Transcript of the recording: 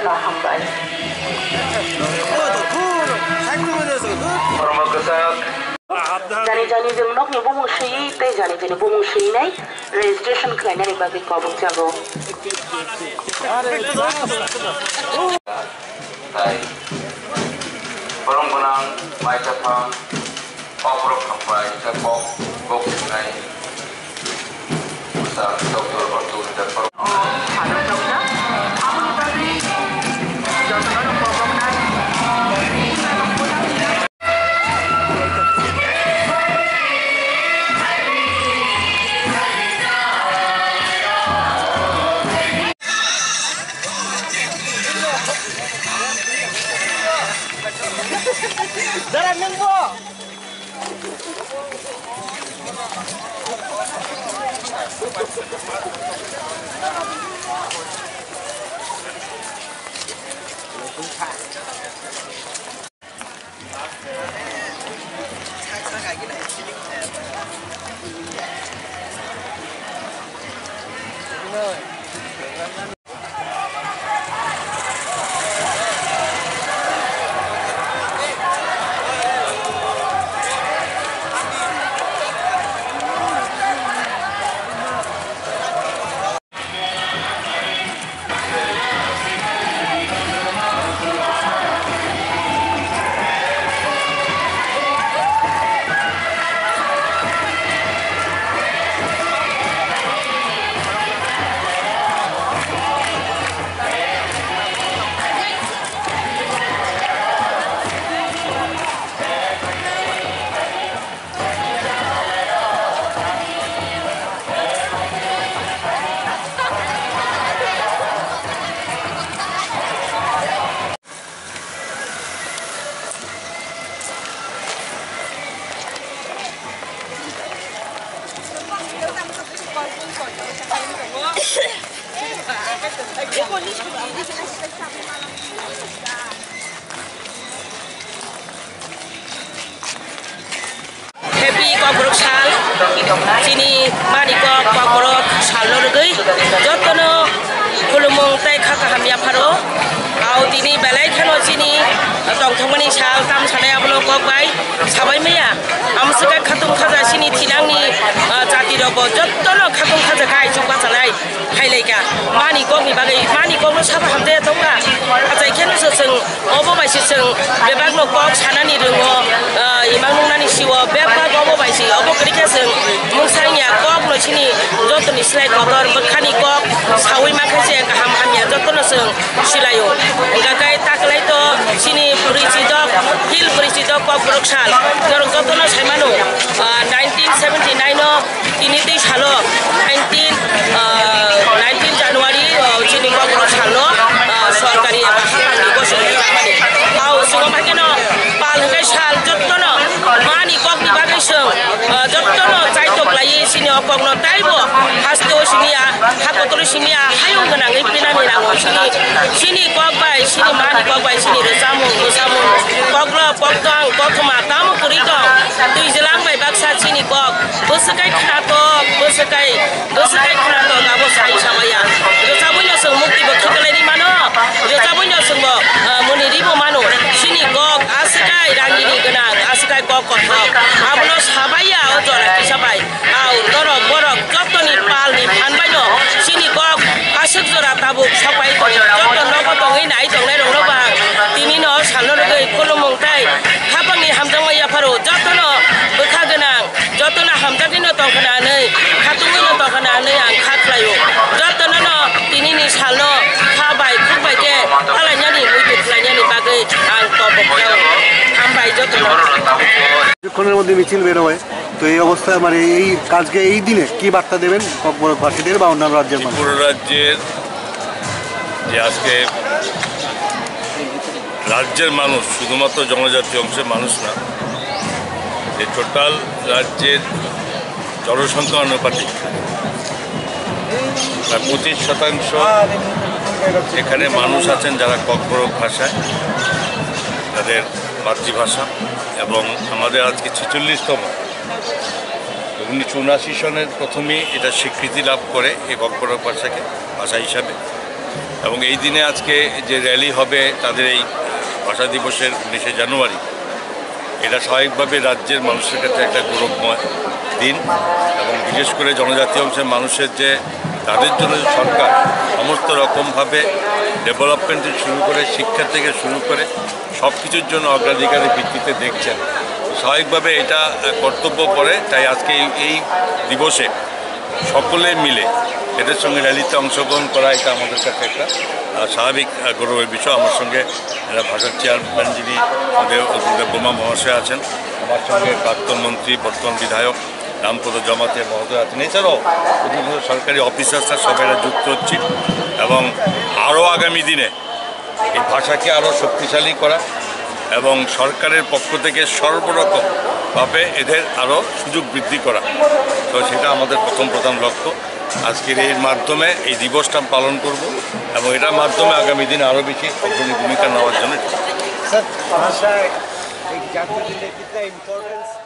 na hambay. Jani jeng nok ni bumung syi teh jani bumung syi nai registration kelainnya ni bagi kau jago. Barang-barang macam obrol sampai sepok bok nai besar doktor waktu dan Halo dokter, aku ni tadi jangan lupa program Darah nengbo. Happy Kokorok Sal, sini mani Kokorok Salor gay, jotono kulumong tay kakahamya paro, au tini belai kano sini, tong thongmani sal tam sanaya bolo kokbai, sabai meya, amsuka khatung khaja sini tinangni jati robo jotono khatung khaja kai chukpa salai, kailaika, mani kok ni bagai, mani kok no saba hamde tonga, ajai keno seseng, obo bai seseng, bebak no kok sanani rungo, imang nani siwa bebak obo bai si, obo kerja seng, musanya kok no sini, jotono silai kotor, berkani kok, sawi makasih kaham hamya jotono seng silayo, enggak taklai to sini pericidok, hil pericidok Kokorok Sal, jorong jotono saimano, 1979 no ini ti salo, 19 Januari sini Kokorok Sal no, sorkari apa hal ko sini kamani, au sungo makino pal kai sal jotono, mani kok ni bagai seng, jotono caitok lai sini okok no taibo, hasto sini ya, hakotoro sini ya, hayung kenang ipina mirango sini kok bai, sini mani kok bai sini resamu, koklo koktong, kokma tamu kurito, tu jelang bai baksa sini kok, besekai knatok, besekai knatok, abo sai samaya, resamunya seng mukti bekhikalai di mana, resamunya seng bo muniribo mano, sini kok askai rangini kenang, askai kok kotok, abono sabaya ojora kisabai, au borok jotoni pal ni panbaino, sini kok asuk jora tabuk sabai joton nopo tongi nai tongnai rongno bang, tini no salno roi kulumong tai, hapangni hamjangwa ya paro, jotono bekha genang, jotono hamjagino tongkana nei, hatungino tongkana nei ang khaklayo, jotono no tini ni salno khabai khukbai ke, alanyani muitu khlanyani bagai ang kopoklau, hambai jotono। কিছুক্ষণের মধ্যে মিছিল বের হয়, তো এই অবস্থায় মানে এই কাজকে এই দিনে কি বার্তা দেবেন ককবরকবাসীদের বা অন্যান্য রাজ্যের মানুষ? পুরো রাজ্যের যে আজকে রাজ্যের মানুষ, শুধুমাত্র জনজাতি অংশের মানুষ না, এই টোটাল রাজ্যের জনসংখ্যা অনুপাতিক প্রায় 25% এখানে মানুষ আছেন যারা ককবরক ভাষায়, তাদের মাতৃভাষা, এবং আমাদের আজকে 46তম 1979 সনের প্রথমেই এটা স্বীকৃতি লাভ করে এই ককবরক ভাষা হিসাবে। এবং এই দিনে আজকে যে র্যালি হবে তাদের এই ভাষা দিবসের 19শে জানুয়ারি, এটা স্বাভাবিকভাবে রাজ্যের মানুষের কাছে একটা গৌরবময় দিন। এবং বিশেষ করে জনজাতি অংশের মানুষের যে তাদের জন্য সরকার সমস্ত রকমভাবে ডেভেলপমেন্ট থেকে শুরু করে শিক্ষা থেকে শুরু করে সব কিছুর জন্য অগ্রাধিকারের ভিত্তিতে দেখছেন, স্বাভাবিকভাবে এটা কর্তব্য পড়ে। তাই আজকে এই দিবসে সকলে মিলে এদের সঙ্গে র্যালিতে অংশগ্রহণ করা এটা আমাদের কাছে একটা স্বাভাবিক গৌরবের বিষয়। আমার সঙ্গে ভাষার চেয়ারম্যান যিনি বোমা মহাশয় আছেন, আমার সঙ্গে প্রাক্তন মন্ত্রী বর্তমান বিধায়ক রামপদ জমাতে মহোদয় আছেন, এছাড়াও বিভিন্ন সরকারি অফিসার্সরা সবাইরা যুক্ত হচ্ছি এবং আরও আগামী দিনে এই ভাষাকে আরও শক্তিশালী করা এবং সরকারের পক্ষ থেকে সর্বরকমভাবে এদের আরও সুযোগ বৃদ্ধি করা, তো সেটা আমাদের প্রধান লক্ষ্য। আজকের এর মাধ্যমে এই দিবসটা পালন করব এবং এটার মাধ্যমে আগামী দিনে আরও বেশি অগ্রণী ভূমিকা নেওয়ার জন্য। सर भाषा एक जाति के लिए कितना इम्पोर्टेंस